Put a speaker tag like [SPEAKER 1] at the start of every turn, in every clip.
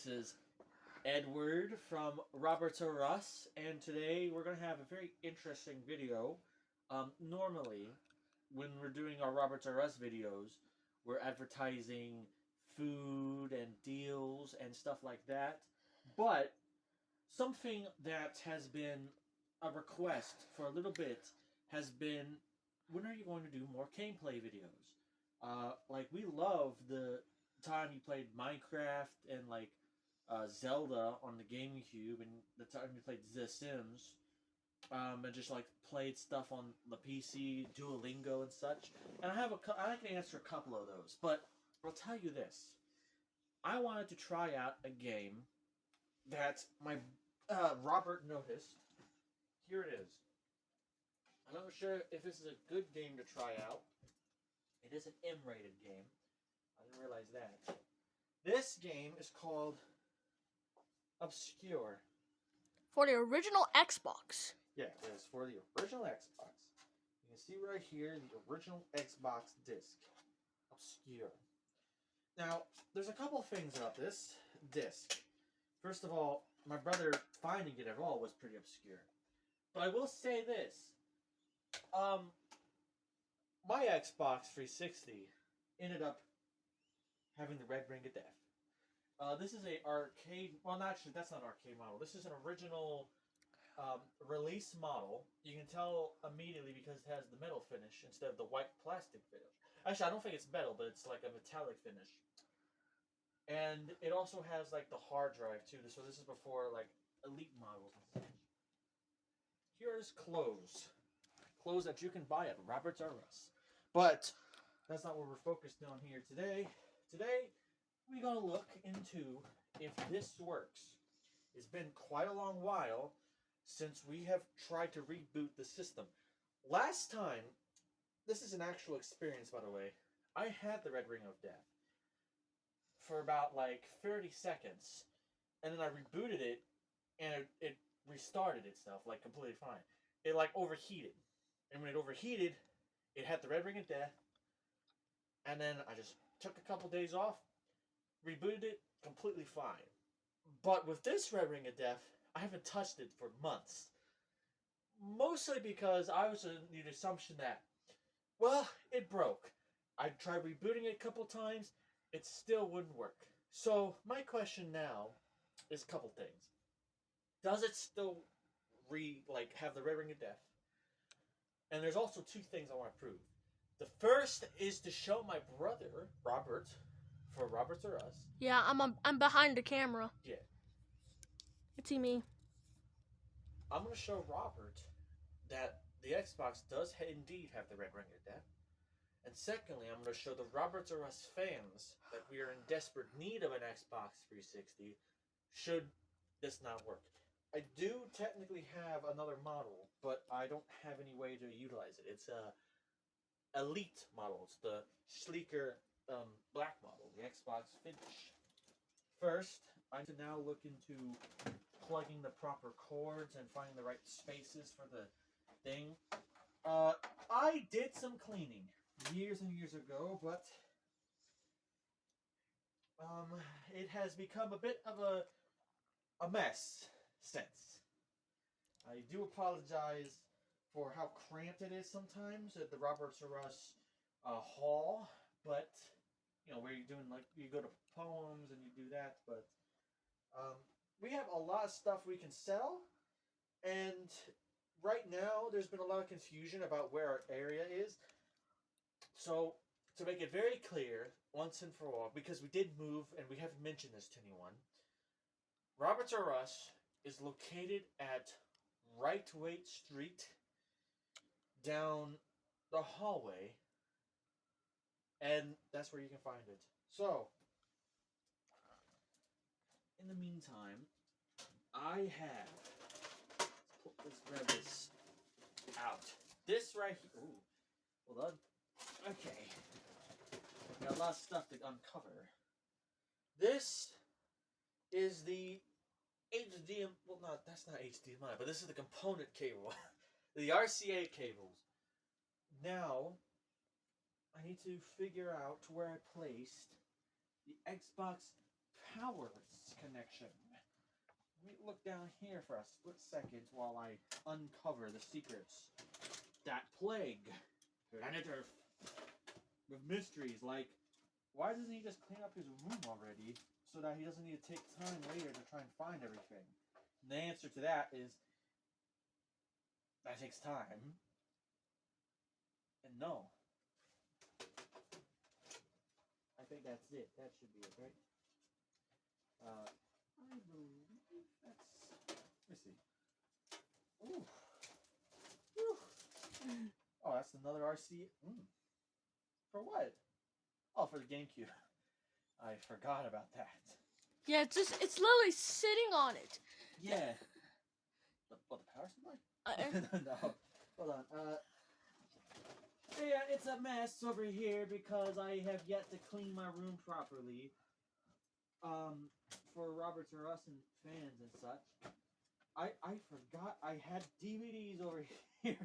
[SPEAKER 1] This is Edward from Roberts or Us, and today we're going to have a very interesting video. Normally, when we're doing our Roberts or Us videos, we're advertising food and deals and stuff like that. But something that has been a request for a little bit has been, when are you going to do more gameplay videos? Like, we love the time you played Minecraft and Zelda on the GameCube, and the time you played The Sims, and just like played stuff on the PC, Duolingo and such. And I can answer a couple of those, but I'll tell you this: I wanted to try out a game that my Robert noticed. Here it is. I'm not sure if this is a good game to try out. It is an M-rated game. I didn't realize that. This game is called Obscure.
[SPEAKER 2] For the original Xbox.
[SPEAKER 1] Yeah, it is for the original Xbox. You can see right here the original Xbox disc. Obscure. Now, there's a couple things about this disc. First of all, my brother finding it at all was pretty obscure. But I will say this. My Xbox 360 ended up having the red ring of death. This is a arcade. Well, not actually, that's not an arcade model. This is an original release model. You can tell immediately because it has the metal finish instead of the white plastic finish. Actually, I don't think it's metal, but it's like a metallic finish. And it also has like the hard drive too. So this is before like elite models and such. Here's clothes that you can buy at Roberts or Us. But that's not what we're focused on here today. Today, we're going to look into if this works. It's been quite a long while since we have tried to reboot the system. Last time, this is an actual experience, by the way, I had the Red Ring of Death for about like 30 seconds, and then I rebooted it, and it restarted itself like completely fine. It like overheated, and when it overheated, it had the Red Ring of Death, and then I just took a couple days off, rebooted it, completely fine. But with this Red Ring of Death, I haven't touched it for months. Mostly because I was under the assumption that, well, it broke. I tried rebooting it a couple times, it still wouldn't work. So my question now is a couple things. Does it still have the Red Ring of Death? And there's also two things I want to prove. The first is to show my brother, Robert, for Roberts or Us.
[SPEAKER 2] Yeah, I'm behind the camera.
[SPEAKER 1] Yeah.
[SPEAKER 2] You see me.
[SPEAKER 1] I'm going to show Robert that the Xbox does indeed have the Red Ring of Death. And secondly, I'm going to show the Roberts or Us fans that we are in desperate need of an Xbox 360 should this not work. I do technically have another model, but I don't have any way to utilize it. It's a elite model. It's the sleeker black model, the Xbox Finish. First, I need to now look into plugging the proper cords and finding the right spaces for the thing. I did some cleaning years and years ago, but it has become a bit of a mess since. I do apologize for how cramped it is sometimes at the Roberts or Us hall, but where you're doing you go to poems and you do that, but we have a lot of stuff we can sell, and right now there's been a lot of confusion about where our area is. So to make it very clear once and for all, because we did move and we haven't mentioned this to anyone, Roberts or Us is located at Right Waite Street, down the hallway, and that's where you can find it. So, in the meantime, I have, let's grab this out. This right here, ooh, hold on. Okay, got a lot of stuff to uncover. This is the HDMI, well, that's not HDMI, but this is the component cable. The RCA cables. Now, I need to figure out where I placed the Xbox power connection. Let me look down here for a split second while I uncover the secrets that plague planet Earth with mysteries like, why doesn't he just clean up his room already so that he doesn't need to take time later to try and find everything? And the answer to that is that takes time. And no. I think that's it. That should be it, right? I believe that's... Let me see. Ooh. Whew. Oh, that's another RC. For what? Oh, for the GameCube. I forgot about that.
[SPEAKER 2] Yeah, it's literally sitting on it.
[SPEAKER 1] Yeah. The power supply? No. Hold on. Yeah, it's a mess over here because I have yet to clean my room properly. For Roberts or Us and fans and such. I forgot I had DVDs over here.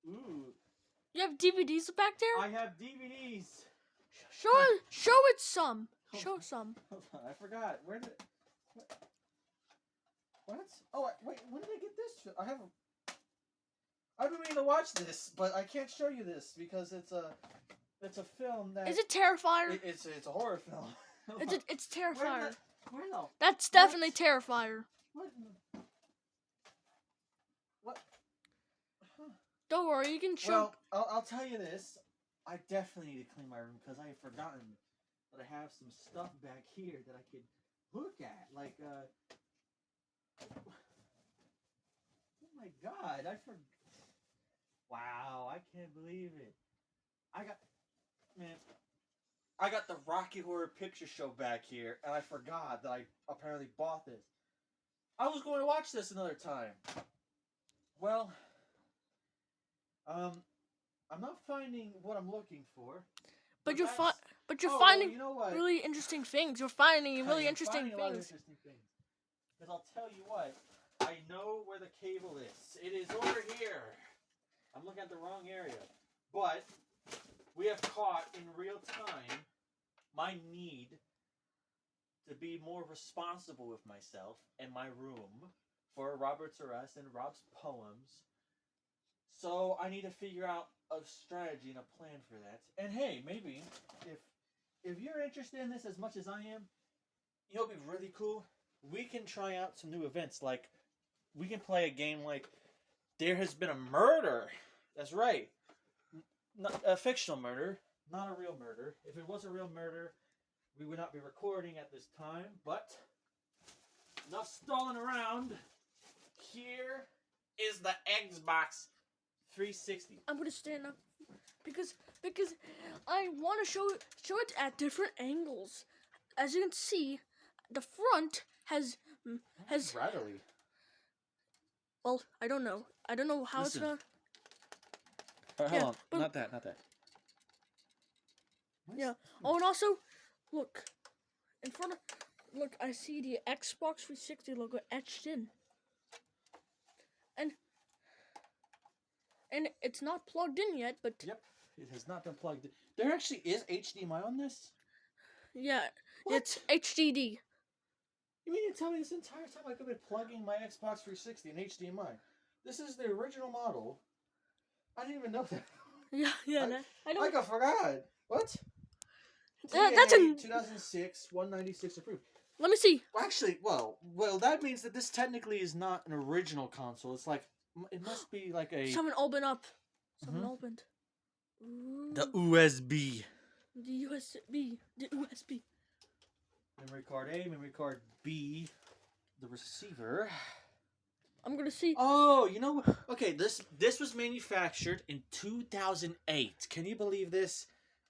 [SPEAKER 1] Ooh.
[SPEAKER 2] You have DVDs back there?
[SPEAKER 1] I have DVDs.
[SPEAKER 2] Show it some. Show some.
[SPEAKER 1] Hold on, I forgot. Where did... What? Oh, wait, when did I get this? I've been meaning to watch this, but I can't show you this because it's a film that...
[SPEAKER 2] Is it Terrifier?
[SPEAKER 1] It's a horror film.
[SPEAKER 2] It's Terrifier.
[SPEAKER 1] Where the...
[SPEAKER 2] That's definitely Terrifier.
[SPEAKER 1] What? Huh.
[SPEAKER 2] Don't worry, you can show...
[SPEAKER 1] Well, I'll tell you this. I definitely need to clean my room because I have forgotten that I have some stuff back here that I could look at. Like, oh my god, I forgot. Wow, I can't believe it. I got the Rocky Horror Picture Show back here, and I forgot that I apparently bought this. I was going to watch this another time. Well, I'm not finding what I'm looking for.
[SPEAKER 2] But you're
[SPEAKER 1] Oh,
[SPEAKER 2] finding
[SPEAKER 1] you know what?
[SPEAKER 2] really interesting things. You're finding really interesting
[SPEAKER 1] finding a lot of
[SPEAKER 2] things.
[SPEAKER 1] interesting things. Because I'll tell you what, I know where the cable is. It is over here. I'm looking at the wrong area. But we have caught in real time my need to be more responsible with myself and my room for Roberts or Us and Rob's poems. So I need to figure out a strategy and a plan for that. And hey, maybe if you're interested in this as much as I am, you know, it'd be really cool. We can try out some new events. Like, we can play a game like There Has Been a Murder. That's right. Not a fictional murder, not a real murder. If it was a real murder, we would not be recording at this time. But enough stalling around. Here is the Xbox 360.
[SPEAKER 2] I'm gonna stand up because I want to show it at different angles. As you can see, the front has
[SPEAKER 1] Rattly.
[SPEAKER 2] well, I don't know how
[SPEAKER 1] Listen.
[SPEAKER 2] it's gonna.
[SPEAKER 1] Hold
[SPEAKER 2] Yeah,
[SPEAKER 1] on,
[SPEAKER 2] but-
[SPEAKER 1] not that.
[SPEAKER 2] Yeah. Oh, and also, look, in front of, look, I see the Xbox 360 logo etched in. And it's not plugged in yet, but
[SPEAKER 1] Yep, it has not been plugged in. There actually is HDMI on this?
[SPEAKER 2] yeah,
[SPEAKER 1] What?
[SPEAKER 2] it's HDD.
[SPEAKER 1] You mean to tell me this entire time I could be plugging my Xbox 360 in HDMI? This is the original model. I didn't even know that.
[SPEAKER 2] Yeah, I don't.
[SPEAKER 1] I forgot. What?
[SPEAKER 2] That's a.
[SPEAKER 1] 2006, 196 approved.
[SPEAKER 2] Let me see.
[SPEAKER 1] Well, actually, well, that means that this technically is not an original console. It's like, it must be like a...
[SPEAKER 2] Someone open up. Someone opened. Ooh,
[SPEAKER 1] The USB.
[SPEAKER 2] the USB. The USB.
[SPEAKER 1] Memory card A, memory card B, the receiver.
[SPEAKER 2] I'm gonna see.
[SPEAKER 1] Oh, you know what? Okay, this was manufactured in 2008. Can you believe this?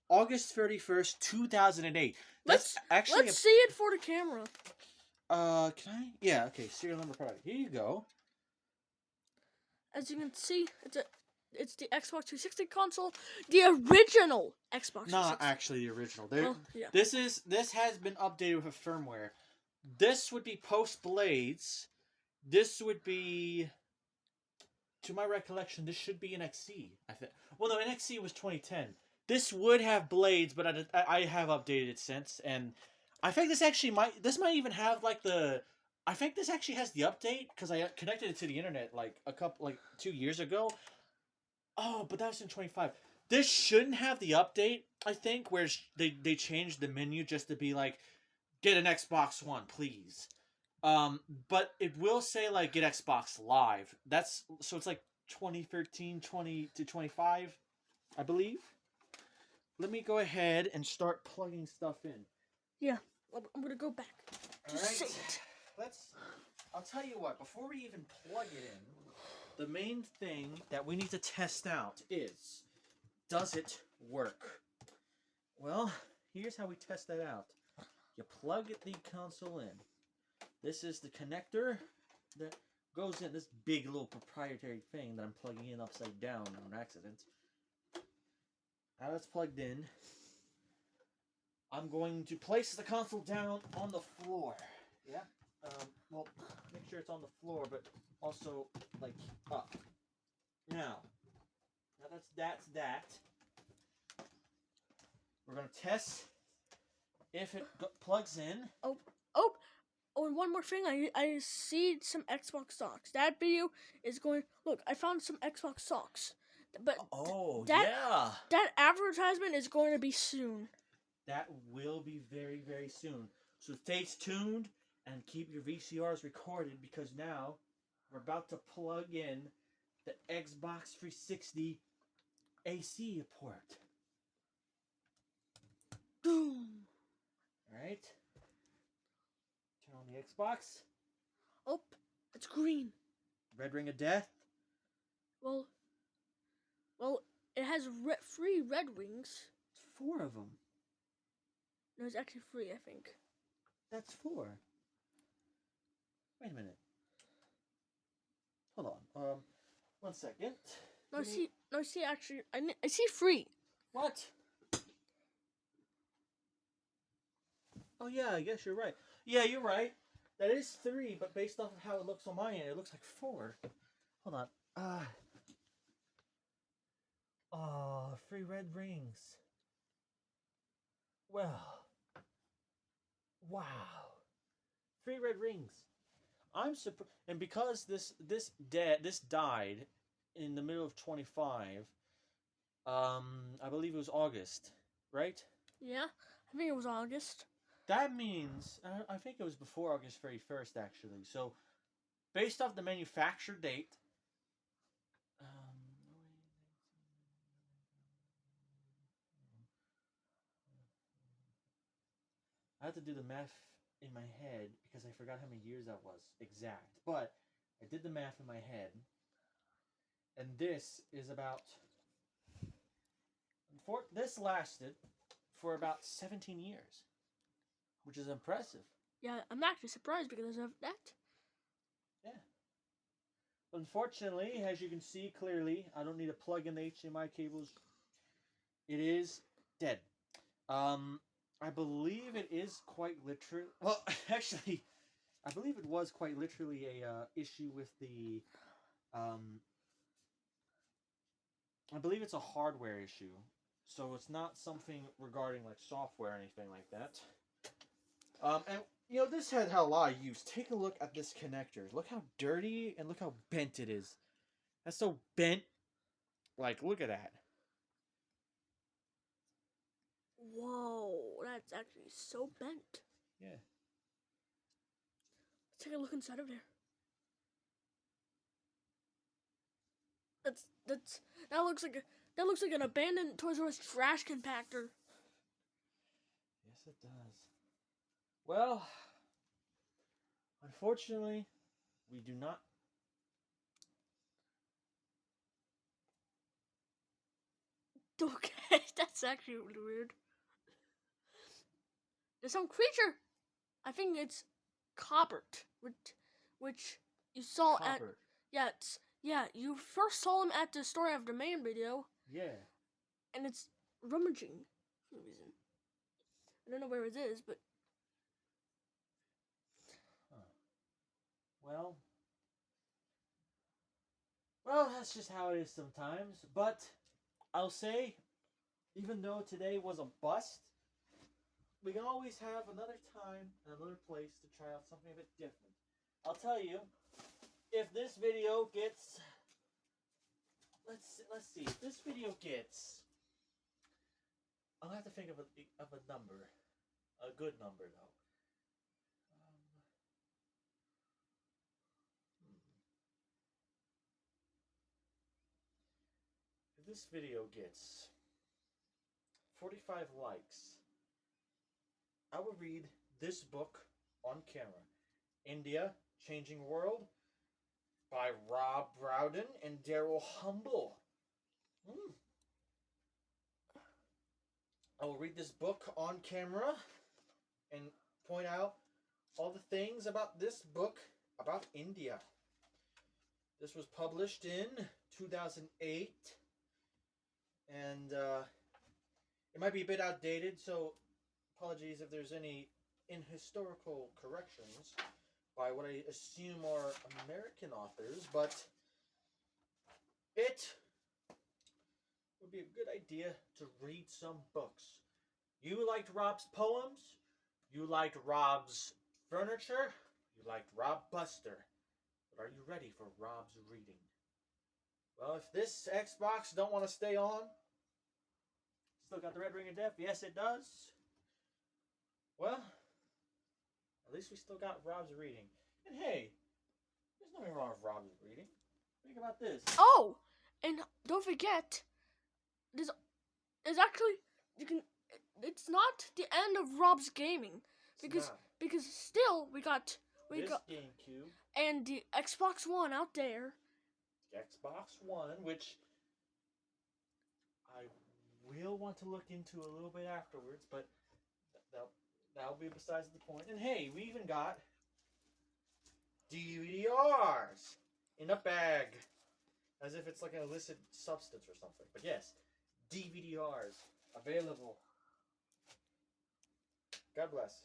[SPEAKER 1] August 31st, 2008. That's actually
[SPEAKER 2] Let's see it for the camera.
[SPEAKER 1] Can I? Yeah, okay, serial number product. Here you go.
[SPEAKER 2] As you can see, it's the Xbox 360 console, the original Xbox 360.
[SPEAKER 1] Not actually the original.
[SPEAKER 2] Oh, yeah.
[SPEAKER 1] This has been updated with a firmware. This would be post Blades. This would be, to my recollection, this should be an XC. I think. Well, no, NXC was 2010. This would have Blades, but I have updated it since, and I think this actually might. This might even have like the. I think this actually has the update because I connected it to the internet like 2 years ago. Oh, but that was in 25. This shouldn't have the update. I think where they changed the menu just to be like, get an Xbox One, please. But it will say like get Xbox Live. That's so it's like 2013, 20 to 25, I believe. Let me go ahead and start plugging stuff in.
[SPEAKER 2] Yeah, I'm gonna go back.
[SPEAKER 1] All right. I'll tell you what. Before we even plug it in, the main thing that we need to test out is, does it work? Well, here's how we test that out. You plug the console in. This is the connector that goes in. This big little proprietary thing that I'm plugging in upside down on accident. Now it's plugged in. I'm going to place the console down on the floor. Yeah. Well, make sure it's on the floor, but also like up. Now that's that. We're gonna test if it plugs in.
[SPEAKER 2] Oh, and one more thing. I see some Xbox socks. That video is going. Look, I found some Xbox socks. But
[SPEAKER 1] yeah.
[SPEAKER 2] That advertisement is going to be soon.
[SPEAKER 1] That will be very, very soon. So stay tuned and keep your VCRs recorded because now we're about to plug in the Xbox 360 AC port.
[SPEAKER 2] Boom.
[SPEAKER 1] Alright. Turn on the Xbox.
[SPEAKER 2] Oh, it's green.
[SPEAKER 1] Red ring of death.
[SPEAKER 2] Well, it has 3 red rings.
[SPEAKER 1] It's 4 of them.
[SPEAKER 2] No, it's actually 3, I think.
[SPEAKER 1] That's 4. Wait a minute. Hold on. 1 second.
[SPEAKER 2] No, see, actually, I see 3.
[SPEAKER 1] What? Oh yeah, I guess you're right. Yeah, you're right. That is 3, but based off of how it looks on my end, it looks like 4. Hold on. 3 red rings. Well. Wow. 3 red rings. I'm surprised, and because this died in the middle of 25. I believe it was August, right?
[SPEAKER 2] Yeah, I think it was August.
[SPEAKER 1] That means I think it was before August 31st, actually. So, based off the manufacture date, I had to do the math in my head because I forgot how many years that was exact. But I did the math in my head, and this is about. This lasted for about 17 years, which is impressive.
[SPEAKER 2] Yeah, I'm actually surprised because of that.
[SPEAKER 1] Yeah. Unfortunately, as you can see clearly, I don't need to plug in the HDMI cables. It is dead. I believe it is quite literally. Well, actually, I believe it was quite literally a issue with the. I believe it's a hardware issue, so it's not something regarding like software or anything like that. And you know, this had a lot of use. Take a look at this connector. Look how dirty and look how bent it is. That's so bent. Like, look at that.
[SPEAKER 2] Whoa, that's actually so bent.
[SPEAKER 1] Yeah.
[SPEAKER 2] Let's take a look inside of there. That looks like an abandoned Toys R Us trash compactor.
[SPEAKER 1] Yes, it does. Well, unfortunately, we do not.
[SPEAKER 2] Okay, that's actually really weird. There's some creature. I think it's Cobbert, which you saw at. Yeah, you first saw him at the Story of the Man video.
[SPEAKER 1] Yeah.
[SPEAKER 2] And it's rummaging for some reason. I don't know where it is, but.
[SPEAKER 1] Huh. Well, that's just how it is sometimes. But I'll say, even though today was a bust, we can always have another time and another place to try out something a bit different. I'll tell you, if this video gets, let's see, if this video gets, I'll have to think of a number, a good number though. If this video gets 45 likes, I will read this book on camera. India, Changing World by Rob Browden and Daryl Humble. I will read this book on camera and point out all the things about this book about India. This was published in 2008, and it might be a bit outdated, so apologies if there's any historical corrections by what I assume are American authors, but it would be a good idea to read some books. You liked Rob's poems, you liked Rob's furniture, you liked Rob Buster, but are you ready for Rob's reading? Well, if this Xbox don't want to stay on, still got the red ring of death, yes it does. Well, at least we still got Rob's reading. And hey, there's nothing wrong with Rob's reading. Think about this.
[SPEAKER 2] Oh, and don't forget, there's actually, it's not the end of Rob's gaming, because still we got
[SPEAKER 1] GameCube
[SPEAKER 2] and the Xbox One out there.
[SPEAKER 1] The Xbox One, which I will want to look into a little bit afterwards, but that'll be besides the point. And hey, we even got DVDRs in a bag, as if it's like an illicit substance or something. But yes, DVDRs available. God bless.